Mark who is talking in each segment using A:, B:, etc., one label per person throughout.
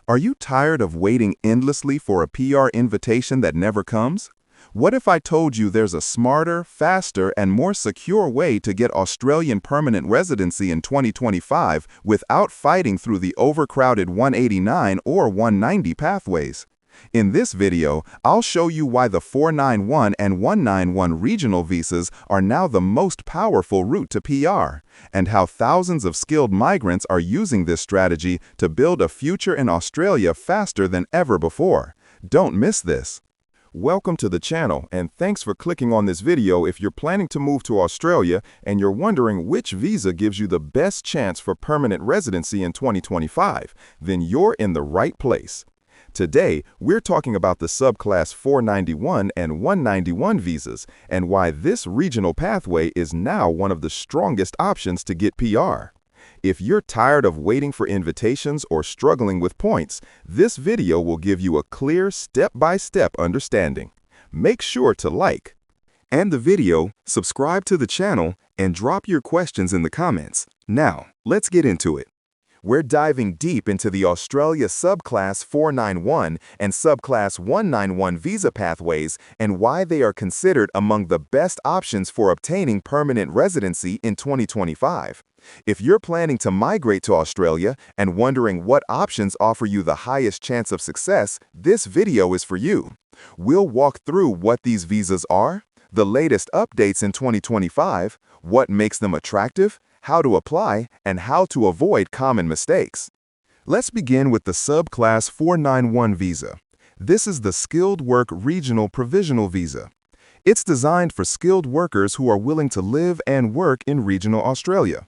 A: Are you tired of waiting endlessly for a PR invitation that never comes? What if I told you there's a smarter, faster, and more secure way to get Australian permanent residency in 2025 without fighting through the overcrowded 189 or 190 pathways? In this video, I'll show you why the 491 and 191 regional visas are now the most powerful route to PR, and how thousands of skilled migrants are using this strategy to build a future in Australia faster than ever before. Don't miss this. Welcome to the channel, and thanks for clicking on this video. If you're planning to move to Australia and you're wondering which visa gives you the best chance for permanent residency in 2025, then you're in the right place. Today, we're talking about the Subclass 491 and 191 visas and why this regional pathway is now one of the strongest options to get PR. If you're tired of waiting for invitations or struggling with points, this video will give you a clear step-by-step understanding. Make sure to like the video, subscribe to the channel, and drop your questions in the comments. Now, let's get into it. We're diving deep into the Australia Subclass 491 and Subclass 191 visa pathways and why they are considered among the best options for obtaining permanent residency in 2025. If you're planning to migrate to Australia and wondering what options offer you the highest chance of success, this video is for you. We'll walk through what these visas are, the latest updates in 2025, what makes them attractive, how to apply, and how to avoid common mistakes. Let's begin with the Subclass 491 visa. This is the Skilled Work Regional Provisional Visa. It's designed for skilled workers who are willing to live and work in regional Australia.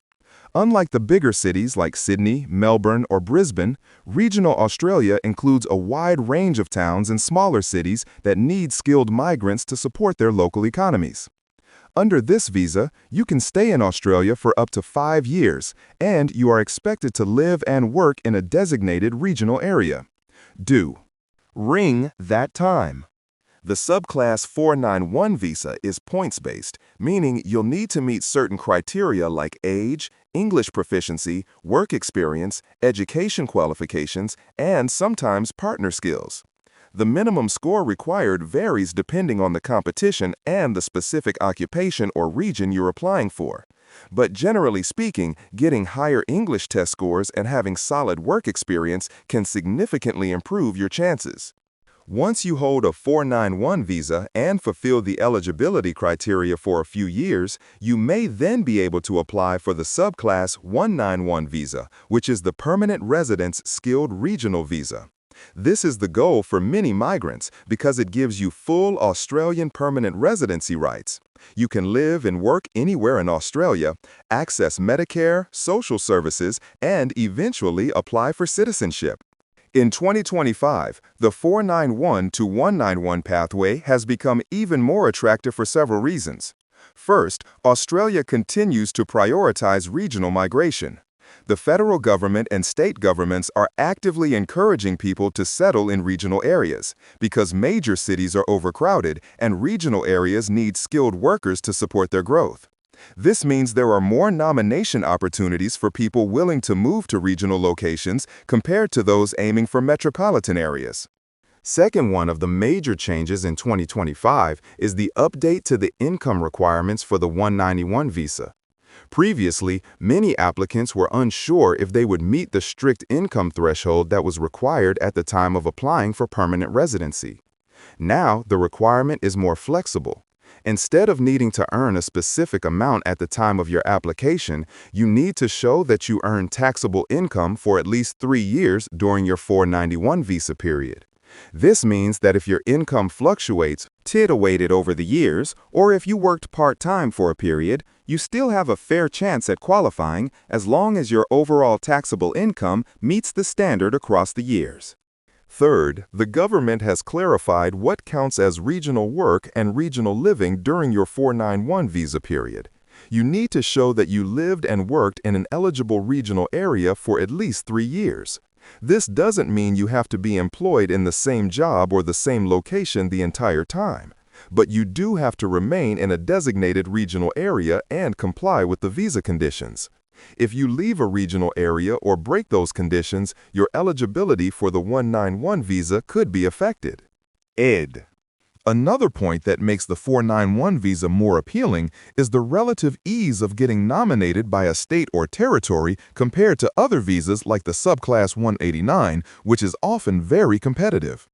A: Unlike the bigger cities like Sydney, Melbourne, or Brisbane, regional Australia includes a wide range of towns and smaller cities that need skilled migrants to support their local economies. Under this visa, you can stay in Australia for up to 5 years, and you are expected to live and work in a designated regional area. Ring that time. The Subclass 491 visa is points-based, meaning you'll need to meet certain criteria like age, English proficiency, work experience, education qualifications, and sometimes partner skills. The minimum score required varies depending on the competition and the specific occupation or region you're applying for. But generally speaking, getting higher English test scores and having solid work experience can significantly improve your chances. Once you hold a 491 visa and fulfill the eligibility criteria for a few years, you may then be able to apply for the Subclass 191 visa, which is the Permanent Residence Skilled Regional Visa. This is the goal for many migrants because it gives you full Australian permanent residency rights. You can live and work anywhere in Australia, access Medicare, social services, and eventually apply for citizenship. In 2025, the 491 to 191 pathway has become even more attractive for several reasons. First, Australia continues to prioritize regional migration. The federal government and state governments are actively encouraging people to settle in regional areas because major cities are overcrowded and regional areas need skilled workers to support their growth. This means there are more nomination opportunities for people willing to move to regional locations compared to those aiming for metropolitan areas. Second, one of the major changes in 2025 is the update to the income requirements for the 191 visa. Previously, many applicants were unsure if they would meet the strict income threshold that was required at the time of applying for permanent residency. Now, the requirement is more flexible. Instead of needing to earn a specific amount at the time of your application, you need to show that you earn taxable income for at least 3 years during your 491 visa period. This means that if your income fluctuates, weighted over the years, or if you worked part-time for a period, you still have a fair chance at qualifying as long as your overall taxable income meets the standard across the years. Third, the government has clarified what counts as regional work and regional living during your 491 visa period. You need to show that you lived and worked in an eligible regional area for at least 3 years. This doesn't mean you have to be employed in the same job or the same location the entire time, but you do have to remain in a designated regional area and comply with the visa conditions. If you leave a regional area or break those conditions, your eligibility for the 191 visa could be affected. Another point that makes the 491 visa more appealing is the relative ease of getting nominated by a state or territory compared to other visas like the Subclass 189, which is often very competitive.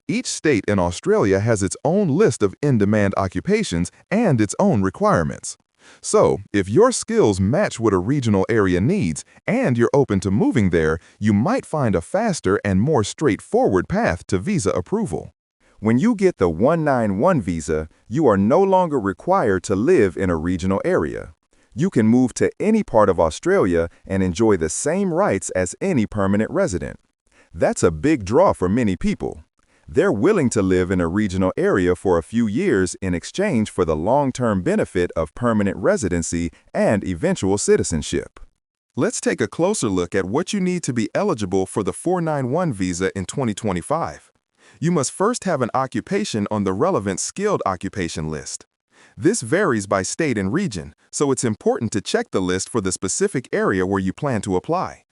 A: Each state in Australia has its own list of in-demand occupations and its own requirements. So, if your skills match what a regional area needs and you're open to moving there, you might find a faster and more straightforward path to visa approval. When you get the 191 visa, you are no longer required to live in a regional area. You can move to any part of Australia and enjoy the same rights as any permanent resident. That's a big draw for many people. They're willing to live in a regional area for a few years in exchange for the long-term benefit of permanent residency and eventual citizenship. Let's take a closer look at what you need to be eligible for the 491 visa in 2025. You must first have an occupation on the relevant skilled occupation list. This varies by state and region, so it's important to check the list for the specific area where you plan to apply.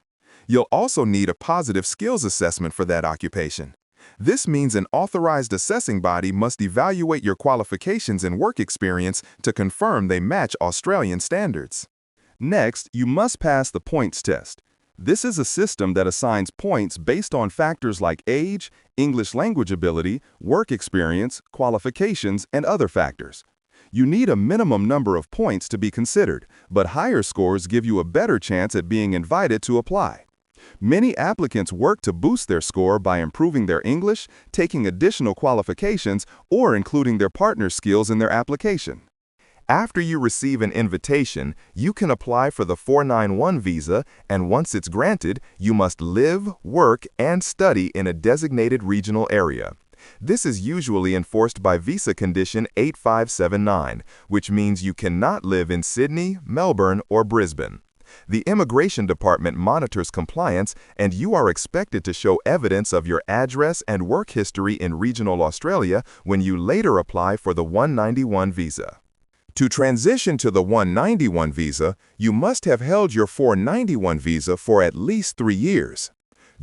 A: You'll also need a positive skills assessment for that occupation. This means an authorized assessing body must evaluate your qualifications and work experience to confirm they match Australian standards. Next, you must pass the points test. This is a system that assigns points based on factors like age, English language ability, work experience, qualifications, and other factors. You need a minimum number of points to be considered, but higher scores give you a better chance at being invited to apply. Many applicants work to boost their score by improving their English, taking additional qualifications, or including their partner skills in their application. After you receive an invitation, you can apply for the 491 visa, and once it's granted, you must live, work, and study in a designated regional area. This is usually enforced by Visa Condition 8579, which means you cannot live in Sydney, Melbourne, or Brisbane. The Immigration Department monitors compliance, and you are expected to show evidence of your address and work history in regional Australia when you later apply for the 191 visa. To transition to the 191 visa, you must have held your 491 visa for at least 3 years.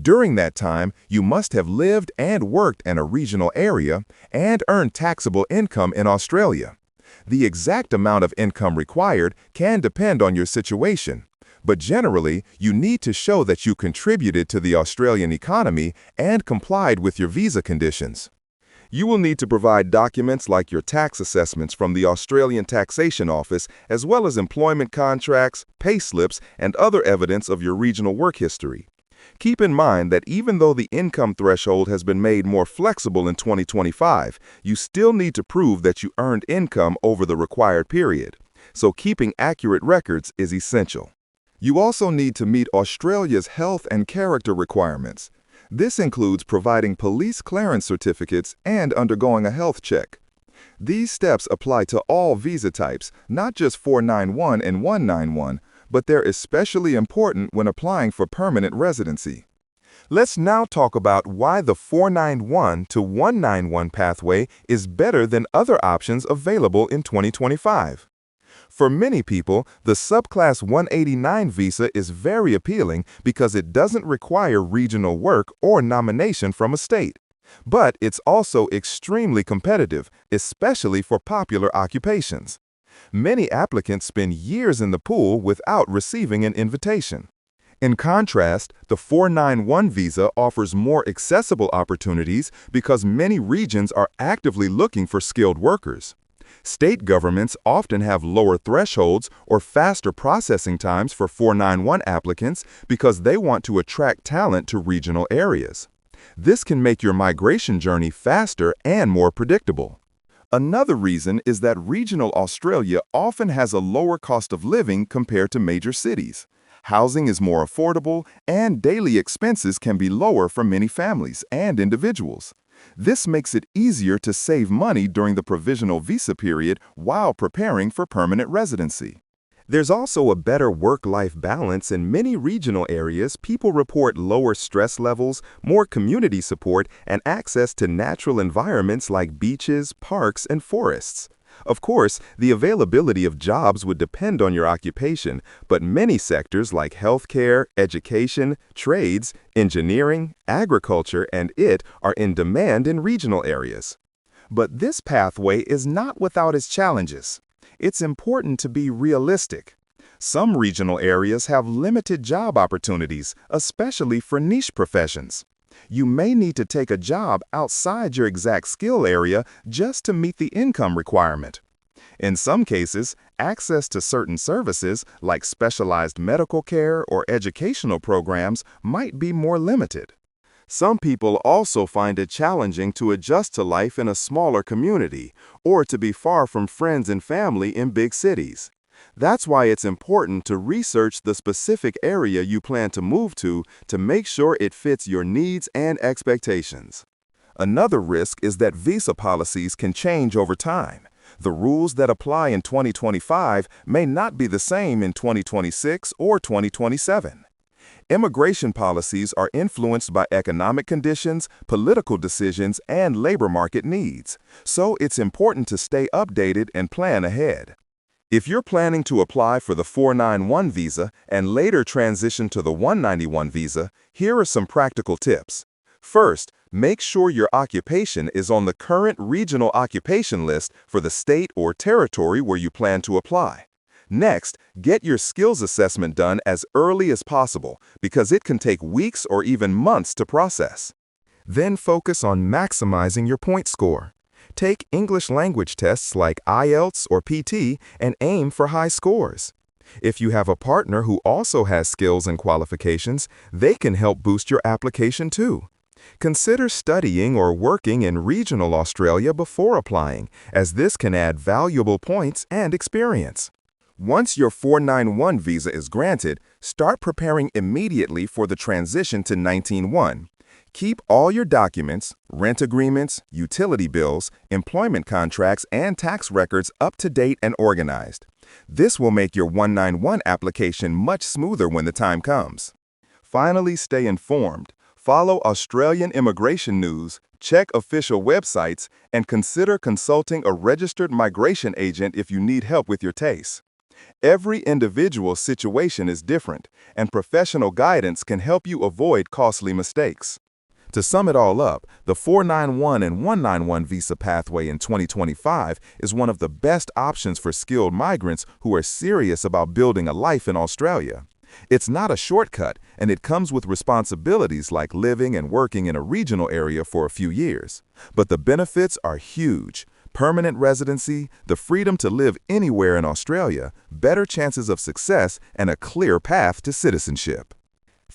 A: During that time, you must have lived and worked in a regional area and earned taxable income in Australia. The exact amount of income required can depend on your situation, but generally, you need to show that you contributed to the Australian economy and complied with your visa conditions. You will need to provide documents like your tax assessments from the Australian Taxation Office, as well as employment contracts, pay slips, and other evidence of your regional work history. Keep in mind that even though the income threshold has been made more flexible in 2025, you still need to prove that you earned income over the required period. So keeping accurate records is essential. You also need to meet Australia's health and character requirements. This includes providing police clearance certificates and undergoing a health check. These steps apply to all visa types, not just 491 and 191, but they're especially important when applying for permanent residency. Let's now talk about why the 491 to 191 pathway is better than other options available in 2025. For many people, the Subclass 189 visa is very appealing because it doesn't require regional work or nomination from a state. But it's also extremely competitive, especially for popular occupations. Many applicants spend years in the pool without receiving an invitation. In contrast, the 491 visa offers more accessible opportunities because many regions are actively looking for skilled workers. State governments often have lower thresholds or faster processing times for 491 applicants because they want to attract talent to regional areas. This can make your migration journey faster and more predictable. Another reason is that regional Australia often has a lower cost of living compared to major cities. Housing is more affordable, and daily expenses can be lower for many families and individuals. This makes it easier to save money during the provisional visa period while preparing for permanent residency. There's also a better work-life balance in many regional areas. People report lower stress levels, more community support, and access to natural environments like beaches, parks, and forests. Of course, the availability of jobs would depend on your occupation, but many sectors like healthcare, education, trades, engineering, agriculture, and IT are in demand in regional areas. But this pathway is not without its challenges. It's important to be realistic. Some regional areas have limited job opportunities, especially for niche professions. You may need to take a job outside your exact skill area just to meet the income requirement. In some cases, access to certain services like specialized medical care or educational programs might be more limited. Some people also find it challenging to adjust to life in a smaller community or to be far from friends and family in big cities. That's why it's important to research the specific area you plan to move to make sure it fits your needs and expectations. Another risk is that visa policies can change over time. The rules that apply in 2025 may not be the same in 2026 or 2027. Immigration policies are influenced by economic conditions, political decisions, and labor market needs, so it's important to stay updated and plan ahead. If you're planning to apply for the 491 visa and later transition to the 191 visa, here are some practical tips. First, make sure your occupation is on the current regional occupation list for the state or territory where you plan to apply. Next, get your skills assessment done as early as possible because it can take weeks or even months to process. Then focus on maximizing your point score. Take English language tests like IELTS or PT and aim for high scores. If you have a partner who also has skills and qualifications, they can help boost your application too. Consider studying or working in regional Australia before applying, as this can add valuable points and experience. Once your 491 visa is granted, start preparing immediately for the transition to 191. Keep all your documents, rent agreements, utility bills, employment contracts, and tax records up to date and organized. This will make your 191 application much smoother when the time comes. Finally, stay informed. Follow Australian immigration news, check official websites, and consider consulting a registered migration agent if you need help with your case. Every individual situation is different, and professional guidance can help you avoid costly mistakes. To sum it all up, the 491 and 191 visa pathway in 2025 is one of the best options for skilled migrants who are serious about building a life in Australia. It's not a shortcut, and it comes with responsibilities like living and working in a regional area for a few years. But the benefits are huge. Permanent residency, the freedom to live anywhere in Australia, better chances of success, and a clear path to citizenship.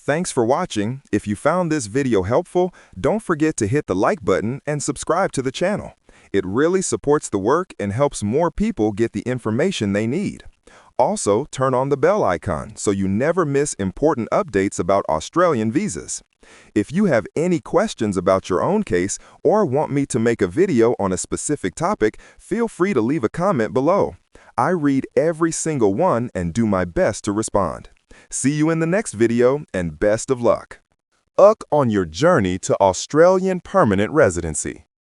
A: Thanks for watching. If you found this video helpful, don't forget to hit the like button and subscribe to the channel. It really supports the work and helps more people get the information they need. Also, turn on the bell icon so you never miss important updates about Australian visas. If you have any questions about your own case or want me to make a video on a specific topic, feel free to leave a comment below. I read every single one and do my best to respond. See you in the next video and best of luck. On your journey to Australian permanent residency.